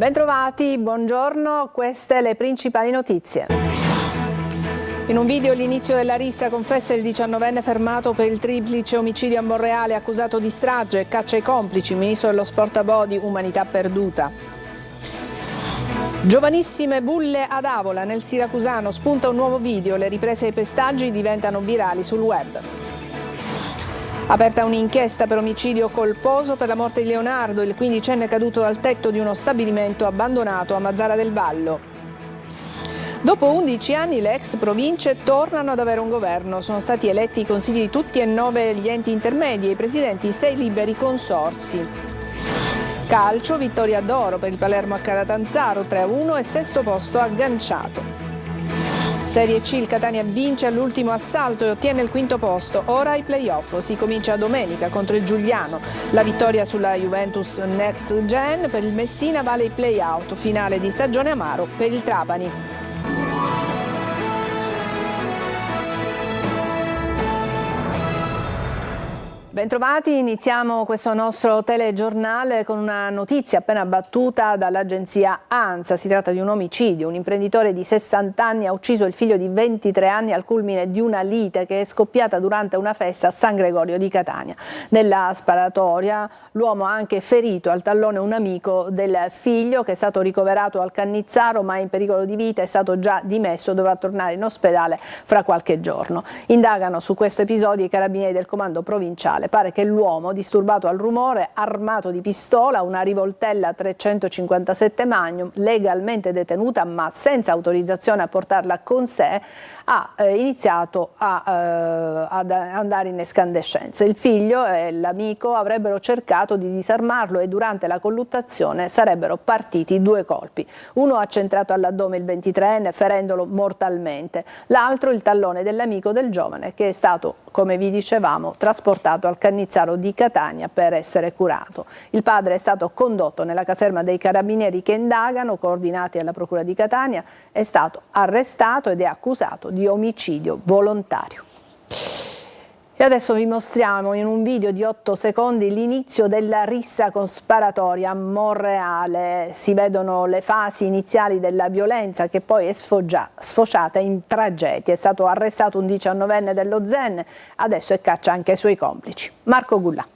Bentrovati, buongiorno, queste le principali notizie. In un video l'inizio della rissa confessa il 19enne fermato per il triplice omicidio a Monreale, accusato di strage, caccia ai complici, ministro dello sport Abodi, umanità perduta. Giovanissime bulle ad Avola, nel siracusano, spunta un nuovo video, le riprese e i pestaggi diventano virali sul web. Aperta un'inchiesta per omicidio colposo per la morte di Leonardo, il 15enne caduto dal tetto di uno stabilimento abbandonato a Mazzara del Vallo. Dopo 11 anni le ex province tornano ad avere un governo. Sono stati eletti i consigli di tutti e 9 gli enti intermedi e i presidenti di 6 liberi consorzi. Calcio, vittoria d'oro per il Palermo a Catanzaro 3-1 e sesto posto agganciato. Serie C, il Catania vince all'ultimo assalto e ottiene il quinto posto. Ora i play-off. Si comincia domenica contro il Giuliano. La vittoria sulla Juventus Next Gen per il Messina vale i play-out. Finale di stagione amaro per il Trapani. Bentrovati, iniziamo questo nostro telegiornale con una notizia appena battuta dall'agenzia ANSA. Si tratta di un omicidio. Un imprenditore di 60 anni ha ucciso il figlio di 23 anni al culmine di una lite che è scoppiata durante una festa a San Gregorio di Catania. Nella sparatoria l'uomo ha anche ferito al tallone un amico del figlio che è stato ricoverato al Cannizzaro ma è in pericolo di vita, è stato già dimesso, dovrà tornare in ospedale fra qualche giorno. Indagano su questo episodio i carabinieri del comando provinciale. Pare che l'uomo, disturbato al rumore, armato di pistola, una rivoltella 357 Magnum, legalmente detenuta ma senza autorizzazione a portarla con sé, ha iniziato ad andare in escandescenza. Il figlio e l'amico avrebbero cercato di disarmarlo e durante la colluttazione sarebbero partiti 2 colpi. Uno ha centrato all'addome il 23enne ferendolo mortalmente, l'altro il tallone dell'amico del giovane che è stato, come vi dicevamo, trasportato al Cannizzaro di Catania per essere curato. Il padre è stato condotto nella caserma dei carabinieri che indagano, coordinati alla Procura di Catania, è stato arrestato ed è accusato di omicidio volontario. E adesso vi mostriamo in un video di 8 secondi l'inizio della rissa con sparatoria a Monreale. Si vedono le fasi iniziali della violenza che poi è sfociata in tragedia. È stato arrestato un 19enne dello Zen, adesso è caccia anche ai suoi complici. Marco Gullà.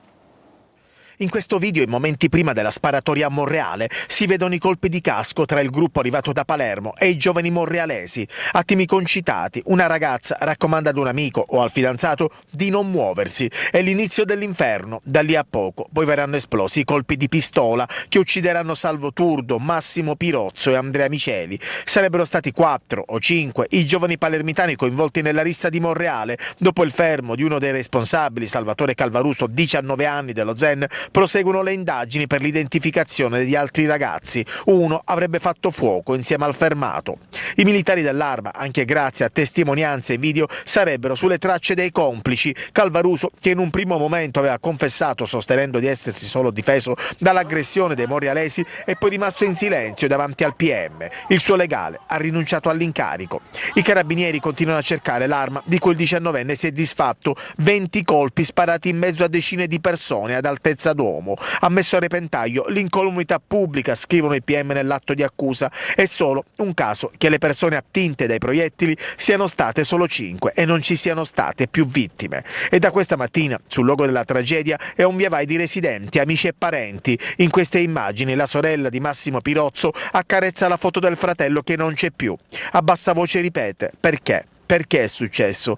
In questo video, in momenti prima della sparatoria a Monreale, si vedono i colpi di casco tra il gruppo arrivato da Palermo e i giovani monrealesi. Attimi concitati, una ragazza raccomanda ad un amico o al fidanzato di non muoversi. È l'inizio dell'inferno. Da lì a poco poi verranno esplosi i colpi di pistola che uccideranno Salvo Turdo, Massimo Pirozzo e Andrea Miceli. Sarebbero stati 4 o 5 i giovani palermitani coinvolti nella rissa di Monreale. Dopo il fermo di uno dei responsabili, Salvatore Calvaruso, 19 anni, dello Zen, proseguono le indagini per l'identificazione degli altri ragazzi. Uno avrebbe fatto fuoco insieme al fermato. I militari dell'Arma, anche grazie a testimonianze e video, sarebbero sulle tracce dei complici. Calvaruso, che in un primo momento aveva confessato sostenendo di essersi solo difeso dall'aggressione dei monrealesi, è poi rimasto in silenzio davanti al PM. Il suo legale ha rinunciato all'incarico. I carabinieri continuano a cercare l'arma di cui il 19enne si è disfatto. 20 colpi sparati in mezzo a decine di persone ad altezza d'uomo. Ha messo a repentaglio l'incolumità pubblica, scrivono i PM nell'atto di accusa. È solo un caso che le persone attinte dai proiettili siano state solo 5 e non ci siano state più vittime. E da questa mattina sul luogo della tragedia è un via vai di residenti, amici e parenti. In queste immagini la sorella di Massimo Pirozzo accarezza la foto del fratello che non c'è più. A bassa voce ripete: perché? Perché è successo?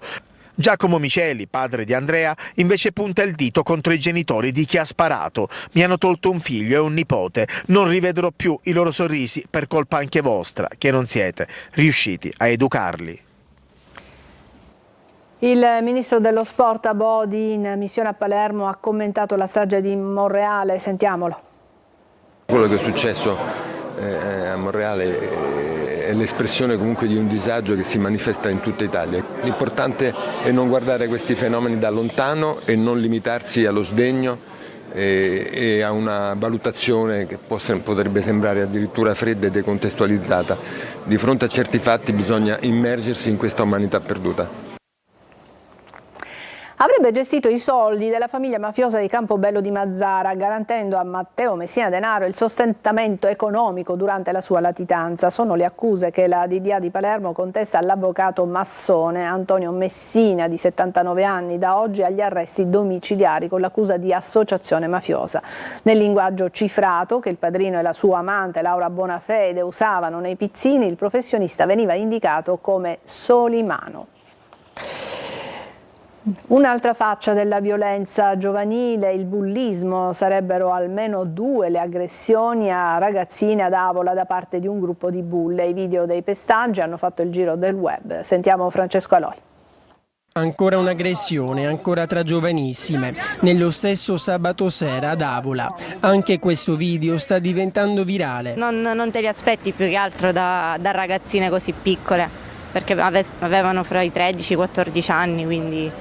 Giacomo Miceli, padre di Andrea, invece punta il dito contro i genitori di chi ha sparato. Mi hanno tolto un figlio e un nipote. Non rivedrò più i loro sorrisi per colpa anche vostra, che non siete riusciti a educarli. Il ministro dello sport Abodi, in missione a Palermo, ha commentato la strage di Monreale. Sentiamolo. Quello che è successo a Monreale è l'espressione comunque di un disagio che si manifesta in tutta Italia. L'importante è non guardare questi fenomeni da lontano e non limitarsi allo sdegno e a una valutazione che potrebbe sembrare addirittura fredda e decontestualizzata. Di fronte a certi fatti bisogna immergersi in questa umanità perduta. Avrebbe gestito i soldi della famiglia mafiosa di Campobello di Mazara, garantendo a Matteo Messina Denaro il sostentamento economico durante la sua latitanza. Sono le accuse che la DDA di Palermo contesta all'avvocato massone Antonio Messina, di 79 anni, da oggi agli arresti domiciliari con l'accusa di associazione mafiosa. Nel linguaggio cifrato che il padrino e la sua amante Laura Bonafede usavano nei pizzini, il professionista veniva indicato come Solimano. Un'altra faccia della violenza giovanile, il bullismo. Sarebbero almeno 2 le aggressioni a ragazzine ad Avola da parte di un gruppo di bulle. I video dei pestaggi hanno fatto il giro del web. Sentiamo Francesco Aloi. Ancora un'aggressione, ancora tra giovanissime, nello stesso sabato sera ad Avola. Anche questo video sta diventando virale. Non te li aspetti più che altro da ragazzine così piccole, perché avevano fra i 13 e i 14 anni, quindi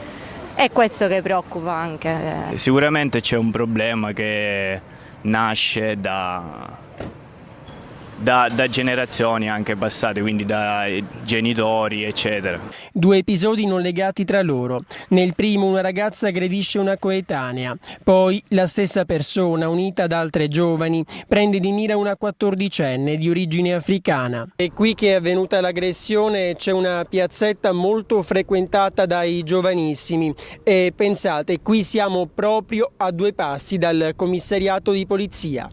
è questo che preoccupa anche. Sicuramente c'è un problema che nasce da generazioni anche passate, quindi da genitori eccetera. 2 episodi non legati tra loro. Nel primo una ragazza aggredisce una coetanea, poi la stessa persona, unita ad altre giovani, prende di mira una 14enne di origine africana. E qui che è avvenuta l'aggressione c'è una piazzetta molto frequentata dai giovanissimi e pensate, qui siamo proprio a 2 passi dal commissariato di polizia.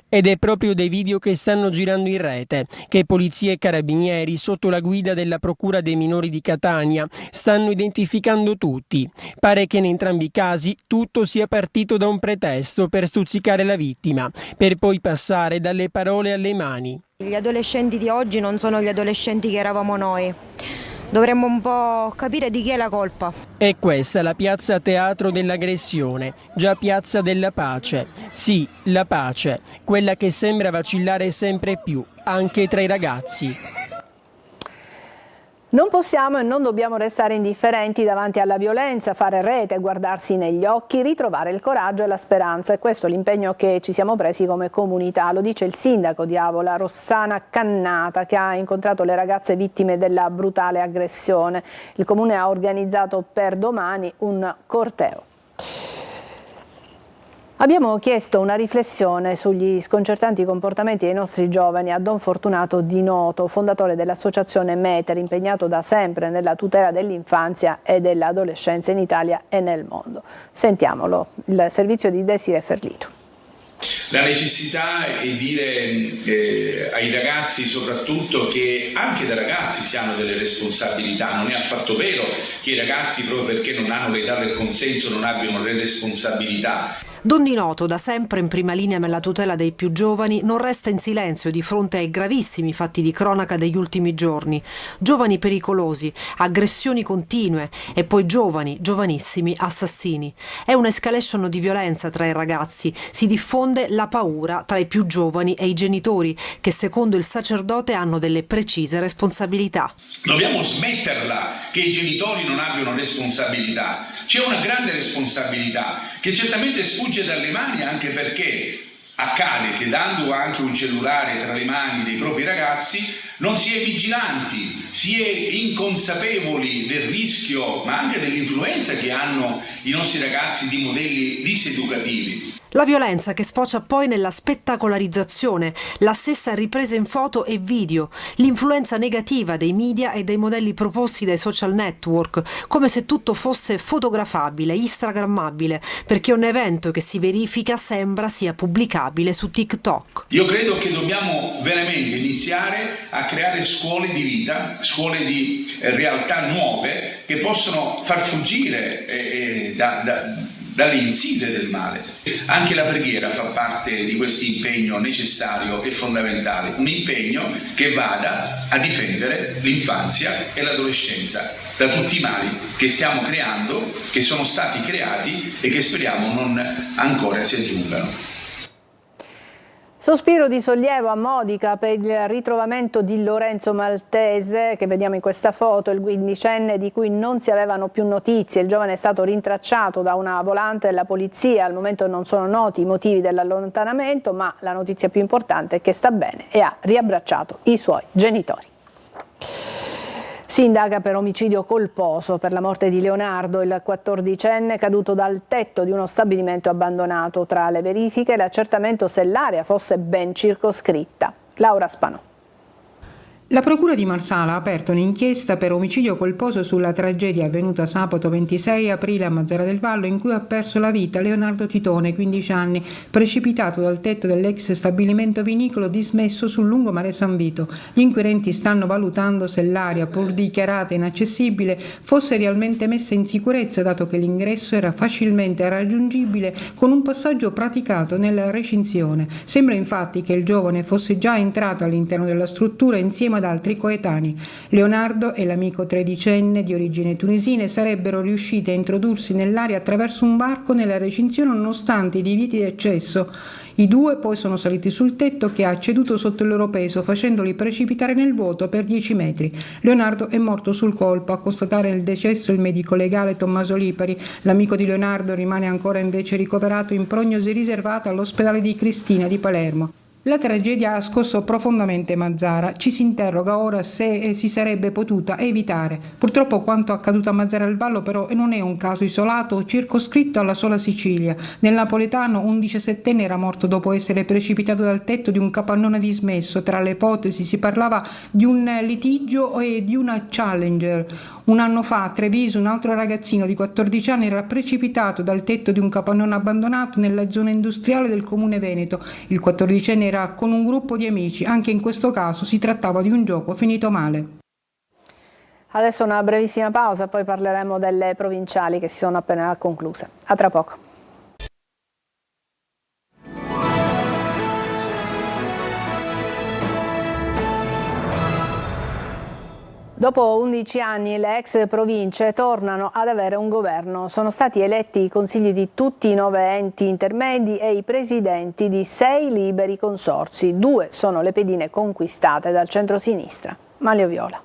Ed è proprio dei video che stanno girando in rete che polizia e carabinieri, sotto la guida della Procura dei minori di Catania, stanno identificando tutti. Pare che in entrambi i casi tutto sia partito da un pretesto per stuzzicare la vittima, per poi passare dalle parole alle mani. Gli adolescenti di oggi non sono gli adolescenti che eravamo noi. Dovremmo un po' capire di chi è la colpa. E questa è la piazza teatro dell'aggressione, già piazza della pace. Sì, la pace, quella che sembra vacillare sempre più, anche tra i ragazzi. Non possiamo e non dobbiamo restare indifferenti davanti alla violenza, fare rete, guardarsi negli occhi, ritrovare il coraggio e la speranza. E questo è l'impegno che ci siamo presi come comunità, lo dice il sindaco di Avola, Rossana Cannata, che ha incontrato le ragazze vittime della brutale aggressione. Il comune ha organizzato per domani un corteo. Abbiamo chiesto una riflessione sugli sconcertanti comportamenti dei nostri giovani a Don Fortunato Di Noto, fondatore dell'associazione Meter, impegnato da sempre nella tutela dell'infanzia e dell'adolescenza in Italia e nel mondo. Sentiamolo, il servizio di Desiree Ferlito. La necessità è dire ai ragazzi soprattutto che anche da ragazzi si hanno delle responsabilità. Non è affatto vero che i ragazzi, proprio perché non hanno l'età del consenso, non abbiano le responsabilità. Don Di Noto, da sempre in prima linea nella tutela dei più giovani, non resta in silenzio di fronte ai gravissimi fatti di cronaca degli ultimi giorni. Giovani pericolosi, aggressioni continue e poi giovanissimi assassini. È un'escalation di violenza tra i ragazzi. Si diffonde la paura tra i più giovani e i genitori, che secondo il sacerdote hanno delle precise responsabilità. Dobbiamo smetterla che i genitori non abbiano responsabilità. C'è una grande responsabilità che certamente sfugge dalle mani, anche perché accade che dando anche un cellulare tra le mani dei propri ragazzi non si è vigilanti, si è inconsapevoli del rischio ma anche dell'influenza che hanno i nostri ragazzi di modelli diseducativi. La violenza che sfocia poi nella spettacolarizzazione, la stessa ripresa in foto e video, l'influenza negativa dei media e dei modelli proposti dai social network, come se tutto fosse fotografabile, instagrammabile, perché un evento che si verifica sembra sia pubblicabile su TikTok. Io credo che dobbiamo veramente iniziare a creare scuole di vita, scuole di realtà nuove che possono far fuggire dalle insidie del male. Anche la preghiera fa parte di questo impegno necessario e fondamentale, un impegno che vada a difendere l'infanzia e l'adolescenza da tutti i mali che stiamo creando, che sono stati creati e che speriamo non ancora si aggiungano. Sospiro di sollievo a Modica per il ritrovamento di Lorenzo Maltese, che vediamo in questa foto, il quindicenne di cui non si avevano più notizie. Il giovane è stato rintracciato da una volante della polizia, al momento non sono noti i motivi dell'allontanamento, ma la notizia più importante è che sta bene e ha riabbracciato i suoi genitori. Si indaga per omicidio colposo per la morte di Leonardo, il 14enne caduto dal tetto di uno stabilimento abbandonato. Tra le verifiche l'accertamento se l'area fosse ben circoscritta. Laura Spanò. La Procura di Marsala ha aperto un'inchiesta per omicidio colposo sulla tragedia avvenuta sabato 26 aprile a Mazara del Vallo, in cui ha perso la vita Leonardo Titone, 15 anni, precipitato dal tetto dell'ex stabilimento vinicolo dismesso sul lungomare San Vito. Gli inquirenti stanno valutando se l'area, pur dichiarata inaccessibile, fosse realmente messa in sicurezza, dato che l'ingresso era facilmente raggiungibile con un passaggio praticato nella recinzione. Sembra infatti che il giovane fosse già entrato all'interno della struttura insieme ad altri coetanei. Leonardo e l'amico 13enne di origine tunisine sarebbero riusciti a introdursi nell'area attraverso un varco nella recinzione nonostante i divieti di accesso. I due poi sono saliti sul tetto, che ha ceduto sotto il loro peso, facendoli precipitare nel vuoto per 10 metri. Leonardo è morto sul colpo. A constatare il decesso il medico legale Tommaso Lipari. L'amico di Leonardo rimane ancora invece ricoverato in prognosi riservata all'ospedale di Cristina di Palermo. La tragedia ha scosso profondamente Mazara. Ci si interroga ora se si sarebbe potuta evitare. Purtroppo quanto accaduto a Mazara del Vallo però non è un caso isolato o circoscritto alla sola Sicilia. Nel napoletano un 17enne era morto dopo essere precipitato dal tetto di un capannone dismesso. Tra le ipotesi si parlava di un litigio e di una Challenger. Un anno fa a Treviso un altro ragazzino di 14 anni era precipitato dal tetto di un capannone abbandonato nella zona industriale del comune veneto. Il 14enne era con un gruppo di amici. Anche in questo caso si trattava di un gioco finito male. Adesso una brevissima pausa, poi parleremo delle provinciali che si sono appena concluse. A tra poco. Dopo 11 anni le ex province tornano ad avere un governo. Sono stati eletti i consigli di tutti i 9 enti intermedi e i presidenti di 6 liberi consorzi. 2 sono le pedine conquistate dal centro-sinistra. Manlio Viola.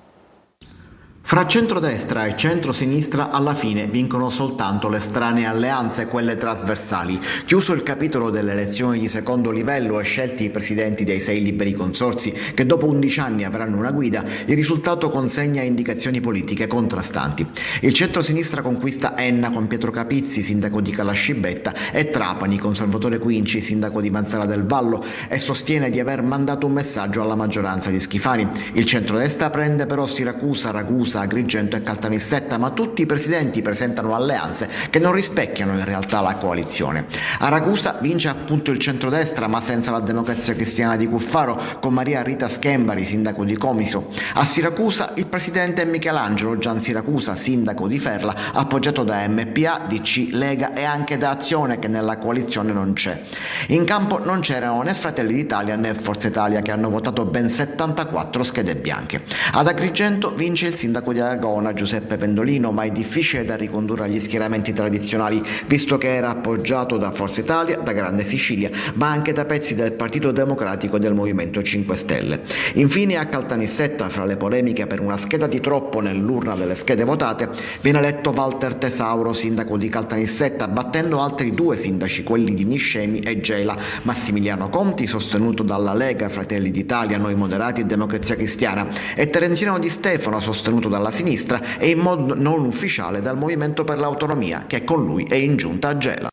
Fra centrodestra e centrosinistra alla fine vincono soltanto le strane alleanze, quelle trasversali. Chiuso il capitolo delle elezioni di secondo livello e scelti i presidenti dei 6 liberi consorzi che dopo 11 anni avranno una guida, il risultato consegna indicazioni politiche contrastanti. Il centrosinistra conquista Enna con Pietro Capizzi, sindaco di Calascibetta, e Trapani con Salvatore Quinci, sindaco di Mazara del Vallo, e sostiene di aver mandato un messaggio alla maggioranza di Schifani. Il centrodestra prende però Siracusa, Ragusa, Agrigento e Caltanissetta, ma tutti i presidenti presentano alleanze che non rispecchiano in realtà la coalizione. A Ragusa vince appunto il centrodestra, ma senza la Democrazia Cristiana di Cuffaro, con Maria Rita Schembari, sindaco di Comiso. A Siracusa il presidente è Michelangelo Gian Siracusa, sindaco di Ferla, appoggiato da MPA, DC, Lega e anche da Azione, che nella coalizione non c'è. In campo non c'erano né Fratelli d'Italia né Forza Italia, che hanno votato ben 74 schede bianche. Ad Agrigento vince il sindaco di Aragona, Giuseppe Pendolino, ma è difficile da ricondurre agli schieramenti tradizionali, visto che era appoggiato da Forza Italia, da Grande Sicilia, ma anche da pezzi del Partito Democratico e del Movimento 5 Stelle. Infine a Caltanissetta, fra le polemiche per una scheda di troppo nell'urna delle schede votate, viene eletto Walter Tesauro, sindaco di Caltanissetta, battendo altri 2 sindaci, quelli di Niscemi e Gela, Massimiliano Conti, sostenuto dalla Lega, Fratelli d'Italia, Noi Moderati e Democrazia Cristiana, e Terenziano Di Stefano, sostenuto dalla sinistra e in modo non ufficiale dal Movimento per l'Autonomia, che con lui è in giunta a Gela.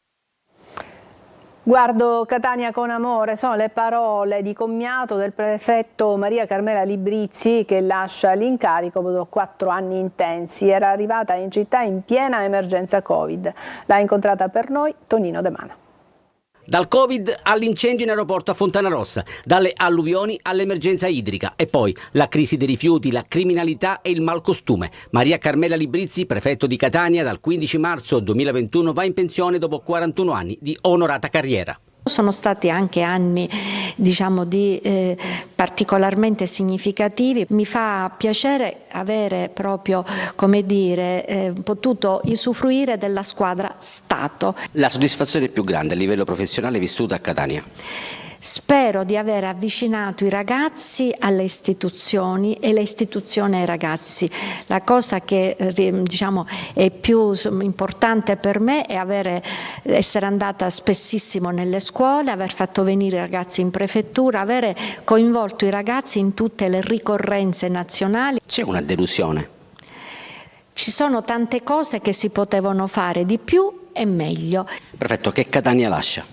Guardo Catania con amore, sono le parole di commiato del prefetto Maria Carmela Librizzi, che lascia l'incarico dopo 4 anni intensi. Era arrivata in città in piena emergenza Covid. L'ha incontrata per noi Tonino De Mana. Dal Covid all'incendio in aeroporto a Fontanarossa, dalle alluvioni all'emergenza idrica e poi la crisi dei rifiuti, la criminalità e il malcostume. Maria Carmela Librizzi, prefetto di Catania, dal 15 marzo 2021 va in pensione dopo 41 anni di onorata carriera. Sono stati anche anni, particolarmente significativi. Mi fa piacere avere proprio, potuto usufruire della squadra Stato. La soddisfazione più grande a livello professionale vissuta a Catania? Spero di aver avvicinato i ragazzi alle istituzioni e le istituzioni ai ragazzi. La cosa che è più importante per me è essere andata spessissimo nelle scuole, aver fatto venire i ragazzi in prefettura, avere coinvolto i ragazzi in tutte le ricorrenze nazionali. C'è una delusione? Ci sono tante cose che si potevano fare di più e meglio. Perfetto, che Catania lascia?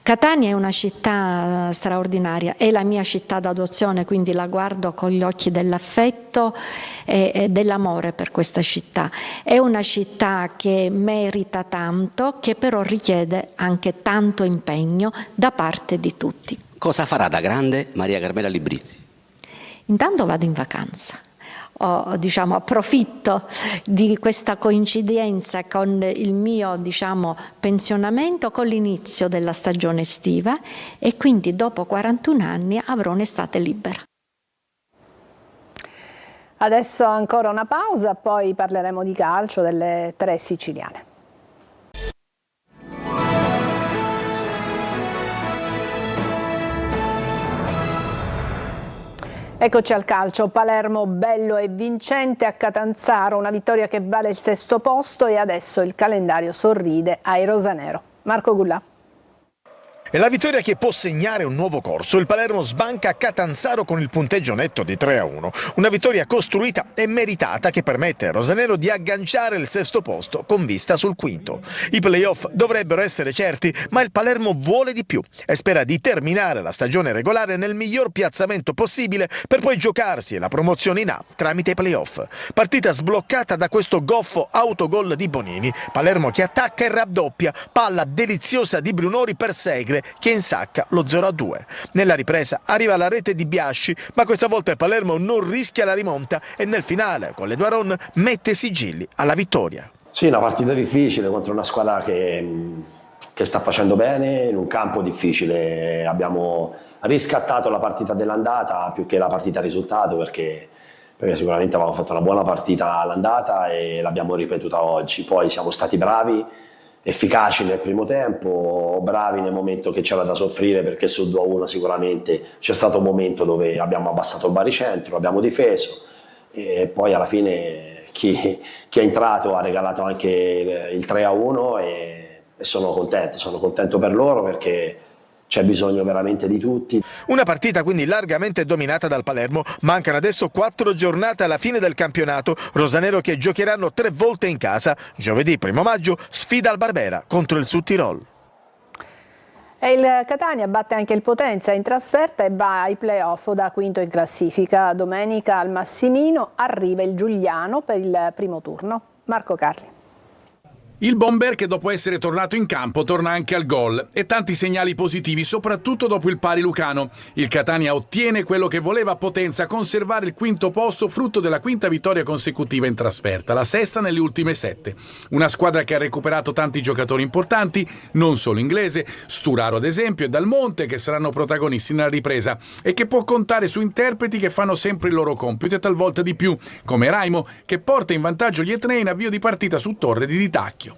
Catania è una città straordinaria, è la mia città d'adozione, quindi la guardo con gli occhi dell'affetto e dell'amore per questa città. È una città che merita tanto, che però richiede anche tanto impegno da parte di tutti. Cosa farà da grande Maria Carmela Librizzi? Intanto vado in vacanza. Approfitto di questa coincidenza con il mio pensionamento, con l'inizio della stagione estiva, e quindi dopo 41 anni avrò un'estate libera. Adesso ancora una pausa, poi parleremo di calcio delle 3 siciliane. Eccoci al calcio. Palermo bello e vincente a Catanzaro, una vittoria che vale il 6° posto, e adesso il calendario sorride ai rosanero. Marco Gullà. È la vittoria che può segnare un nuovo corso. Il Palermo sbanca a Catanzaro con il punteggio netto di 3-1. Una vittoria costruita e meritata che permette ai rosanero di agganciare il 6° posto con vista sul 5°. I playoff dovrebbero essere certi, ma il Palermo vuole di più e spera di terminare la stagione regolare nel miglior piazzamento possibile per poi giocarsi la promozione in A tramite i playoff. Partita sbloccata da questo goffo autogol di Bonini. Palermo che attacca e raddoppia, palla deliziosa di Brunori per Segre, che insacca lo 0-2. Nella ripresa arriva la rete di Biasci, ma questa volta il Palermo non rischia la rimonta e nel finale con le Duaron mette sigilli alla vittoria. Sì, una partita difficile contro una squadra che sta facendo bene in un campo difficile. Abbiamo riscattato la partita dell'andata più che la partita risultato, perché sicuramente avevamo fatto una buona partita all'andata e l'abbiamo ripetuta oggi. Poi siamo stati bravi, efficaci nel primo tempo, bravi nel momento che c'era da soffrire, perché sul 2-1 sicuramente c'è stato un momento dove abbiamo abbassato il baricentro, abbiamo difeso, e poi alla fine chi è entrato ha regalato anche il 3-1 e sono contento per loro, perché c'è bisogno veramente di tutti. Una partita quindi largamente dominata dal Palermo. Mancano adesso 4 giornate alla fine del campionato. Rosanero che giocheranno 3 volte in casa. Giovedì 1° maggio sfida al Barbera contro il Sud Tirol. E il Catania batte anche il Potenza in trasferta e va ai playoff da 5° in classifica. Domenica al Massimino arriva il Giuliano per il primo turno. Marco Carli. Il Bomber, che dopo essere tornato in campo torna anche al gol, e tanti segnali positivi soprattutto dopo il pari lucano. Il Catania ottiene quello che voleva a Potenza, conservare il 5° posto frutto della 5ª vittoria consecutiva in trasferta, la 6ª nelle ultime 7. Una squadra che ha recuperato tanti giocatori importanti, non solo inglese, Sturaro ad esempio e Dal Monte, che saranno protagonisti nella ripresa, e che può contare su interpreti che fanno sempre il loro compito e talvolta di più, come Raimo, che porta in vantaggio gli etnei in avvio di partita su Torre di Ditacchio.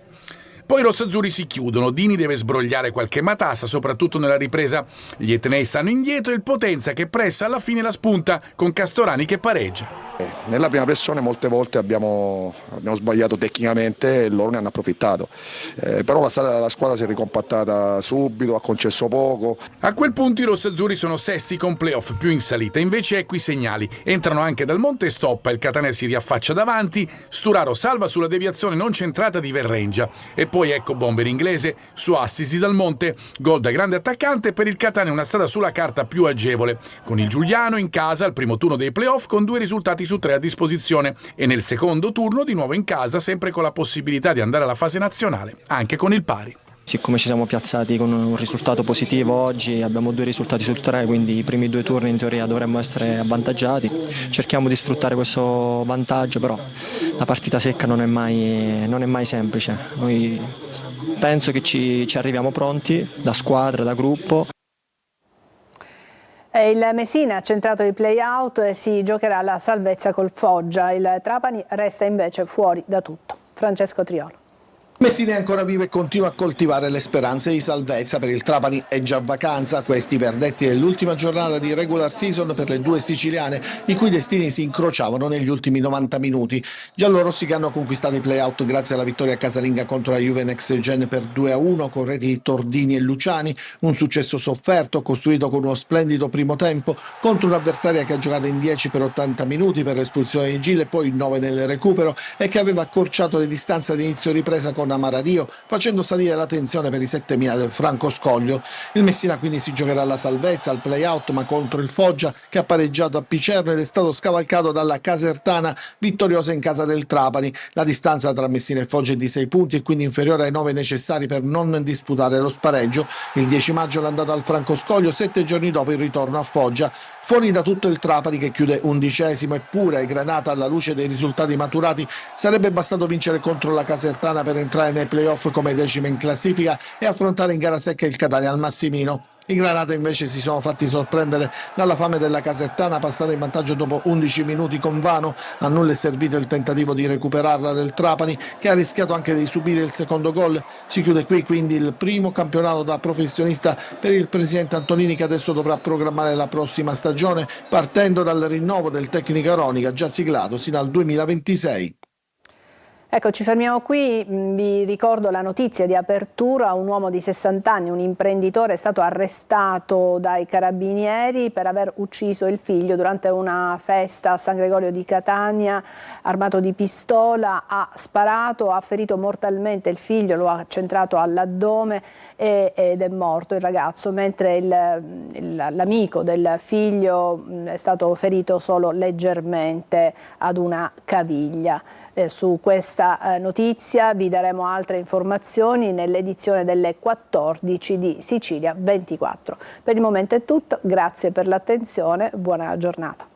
Poi i rossazzurri si chiudono, Dini deve sbrogliare qualche matassa, soprattutto nella ripresa. Gli etnei stanno indietro e il Potenza che pressa alla fine la spunta, con Castorani che pareggia. Nella prima pressione molte volte abbiamo sbagliato tecnicamente e loro ne hanno approfittato, però la squadra si è ricompattata subito, ha concesso poco. A quel punto i rossazzurri sono sesti con playoff più in salita, invece ecco i segnali, entrano anche Dal Monte e stoppa, il Catania si riaffaccia davanti, Sturaro salva sulla deviazione non centrata di Verrengia, e poi ecco Bomber inglese su assist di Dal Monte, gol da grande attaccante. Per il Catania una strada sulla carta più agevole, con il Giuliano in casa al primo turno dei playoff con 2 risultati su 3 a disposizione, e nel secondo turno di nuovo in casa, sempre con la possibilità di andare alla fase nazionale, anche con il pari. Siccome ci siamo piazzati con un risultato positivo oggi, abbiamo 2 risultati su 3, quindi i primi 2 turni in teoria dovremmo essere avvantaggiati. Cerchiamo di sfruttare questo vantaggio, però la partita secca non è mai semplice. Noi penso che ci arriviamo pronti, da squadra, da gruppo. Il Messina ha centrato i play-out e si giocherà la salvezza col Foggia. Il Trapani resta invece fuori da tutto. Francesco Triolo. Messina è ancora viva e continua a coltivare le speranze di salvezza. Per il Trapani è già vacanza, questi verdetti dell'ultima giornata di regular season per le due siciliane, i cui destini si incrociavano negli ultimi 90 minuti. Giallorossi che hanno conquistato i play-out grazie alla vittoria casalinga contro la Juve Next Gen per 2-1 con reti di Tordini e Luciani, un successo sofferto costruito con uno splendido primo tempo contro un'avversaria che ha giocato in 10 per 80 minuti per l'espulsione di Gil e poi in 9 nel recupero e che aveva accorciato le distanze ad inizio ripresa con Amaradio, facendo salire la tensione per i 7.000 del Franco Scoglio. Il Messina quindi si giocherà la salvezza al play-out, ma contro il Foggia che ha pareggiato a Picerno ed è stato scavalcato dalla Casertana, vittoriosa in casa del Trapani. La distanza tra Messina e Foggia è di 6 punti e quindi inferiore ai 9 necessari per non disputare lo spareggio. Il 10 maggio l'andata al Franco Scoglio, 7 giorni dopo il ritorno a Foggia. Fuori da tutto il Trapani che chiude 11° eppure ai Granata, alla luce dei risultati maturati, sarebbe bastato vincere contro la Casertana per entrare nei playoff come decima in classifica e affrontare in gara secca il Catania al Massimino. I Granata invece si sono fatti sorprendere dalla fame della Casertana, passata in vantaggio dopo 11 minuti con vano. A nulla è servito il tentativo di recuperarla del Trapani, che ha rischiato anche di subire il secondo gol. Si chiude qui quindi il primo campionato da professionista per il presidente Antonini, che adesso dovrà programmare la prossima stagione partendo dal rinnovo del tecnico Aronica già siglato sino al 2026. Ecco, ci fermiamo qui, vi ricordo la notizia di apertura: un uomo di 60 anni, un imprenditore, è stato arrestato dai carabinieri per aver ucciso il figlio durante una festa a San Gregorio di Catania. Armato di pistola, ha sparato, ha ferito mortalmente il figlio, lo ha centrato all'addome ed è morto il ragazzo, mentre l'amico del figlio è stato ferito solo leggermente ad una caviglia. Su questa notizia vi daremo altre informazioni nell'edizione delle 14 di Sicilia 24. Per il momento è tutto, grazie per l'attenzione, buona giornata.